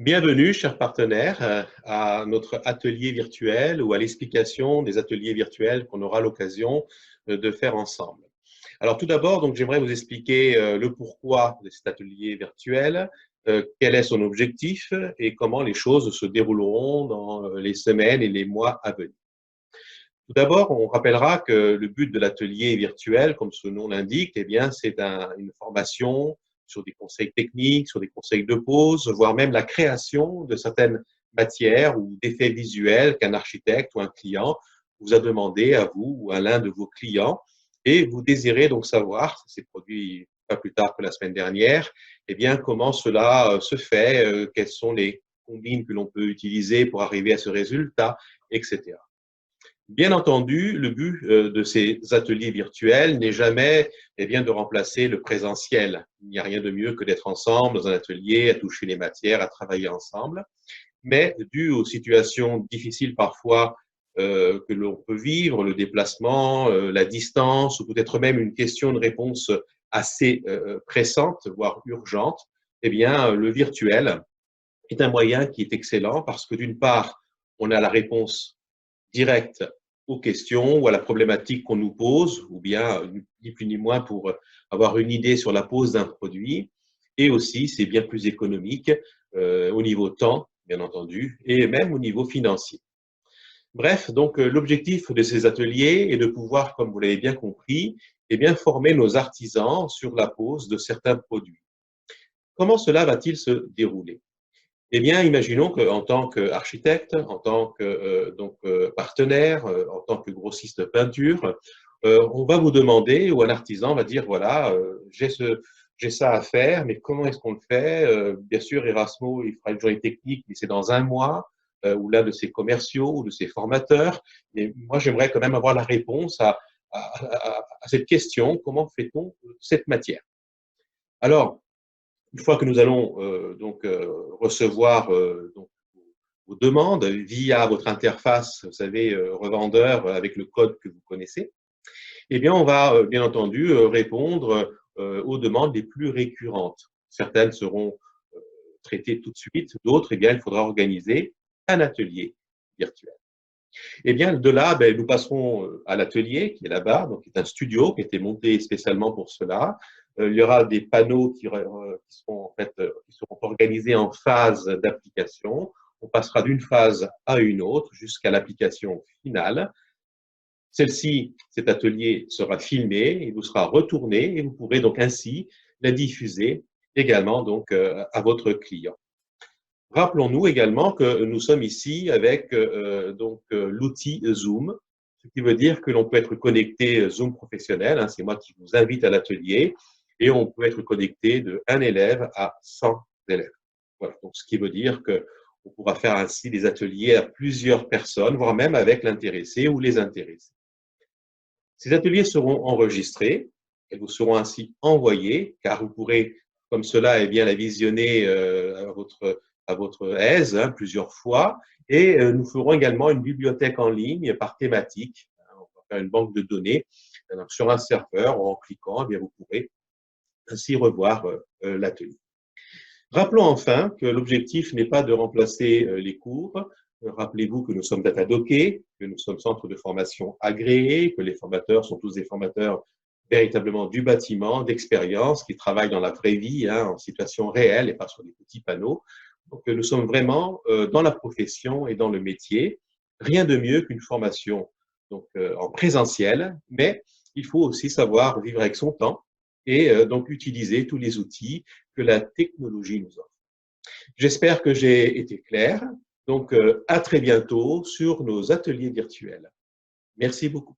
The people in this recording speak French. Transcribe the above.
Bienvenue, chers partenaires, à notre atelier virtuel ou à l'explication des ateliers virtuels qu'on aura l'occasion de faire ensemble. Alors tout d'abord, donc j'aimerais vous expliquer le pourquoi de cet atelier virtuel, quel est son objectif et comment les choses se dérouleront dans les semaines et les mois à venir. Tout d'abord, on rappellera que le but de l'atelier virtuel, comme son nom l'indique, eh bien, c'est une formation sur des conseils techniques, sur des conseils de pose, voire même la création de certaines matières ou d'effets visuels qu'un architecte ou un client vous a demandé à vous ou à l'un de vos clients. Et vous désirez donc savoir, ça s'est produit pas plus tard que la semaine dernière, eh bien, comment cela se fait, quelles sont les combines que l'on peut utiliser pour arriver à ce résultat, etc. Bien entendu, le but de ces ateliers virtuels n'est jamais de remplacer le présentiel. Il n'y a rien de mieux que d'être ensemble dans un atelier, à toucher les matières, à travailler ensemble. Mais dû aux situations difficiles parfois que l'on peut vivre, le déplacement, la distance, ou peut-être même une question de réponse assez pressante, voire urgente, eh bien, le virtuel est un moyen qui est excellent parce que d'une part, on a la réponse directe aux questions ou à la problématique qu'on nous pose, ou bien ni plus ni moins pour avoir une idée sur la pose d'un produit. Et aussi, c'est bien plus économique au niveau temps, bien entendu, et même au niveau financier. Bref, donc l'objectif de ces ateliers est de pouvoir, comme vous l'avez bien compris, eh bien, former nos artisans sur la pose de certains produits. Comment cela va-t-il se dérouler? Eh bien, imaginons qu'en tant qu'architecte, en tant que partenaire, en tant que grossiste peinture, on va vous demander, ou un artisan va dire, voilà, j'ai ça à faire, mais comment est-ce qu'on le fait? Bien sûr, Erasmo, il fera une journée technique, mais c'est dans un mois, ou l'un de ses commerciaux, ou de ses formateurs. Et moi, j'aimerais quand même avoir la réponse à cette question, comment fait-on cette matière? Alors, une fois que nous allons recevoir vos demandes via votre interface, vous savez, revendeur avec le code que vous connaissez, eh bien, on va bien entendu répondre aux demandes les plus récurrentes. Certaines seront traitées tout de suite, d'autres, eh bien, il faudra organiser un atelier virtuel. Eh bien, de là, nous passerons à l'atelier qui est là-bas, donc qui est un studio qui a été monté spécialement pour cela. Il y aura des panneaux qui seront qui seront organisés en phases d'application. On passera d'une phase à une autre jusqu'à l'application finale. Celle-ci, cet atelier sera filmé, il vous sera retourné et vous pourrez donc ainsi la diffuser également donc à votre client. Rappelons-nous également que nous sommes ici avec l'outil Zoom, ce qui veut dire que l'on peut être connecté Zoom professionnel, hein, c'est moi qui vous invite à l'atelier, et on peut être connecté de 1 élève à 100 élèves. Voilà, donc ce qui veut dire qu'on pourra faire ainsi des ateliers à plusieurs personnes, voire même avec l'intéressé ou les intéressés. Ces ateliers seront enregistrés, elles vous seront ainsi envoyées, car vous pourrez, comme cela, bien, la visionner à votre aise plusieurs fois. Et nous ferons également une bibliothèque en ligne par thématique. On va faire une banque de données sur un serveur. En cliquant, bien, vous pourrez ainsi revoir l'atelier. Rappelons enfin que l'objectif n'est pas de remplacer les cours. Rappelez-vous que nous sommes datadockés, que nous sommes centre de formation agréés, que les formateurs sont tous des formateurs véritablement du bâtiment, d'expérience, qui travaillent dans la vraie vie, hein, en situation réelle et pas sur des petits panneaux. Donc nous sommes vraiment dans la profession et dans le métier. Rien de mieux qu'une formation en présentiel, mais il faut aussi savoir vivre avec son temps et donc utiliser tous les outils que la technologie nous offre. J'espère que j'ai été clair. Donc, à très bientôt sur nos ateliers virtuels. Merci beaucoup.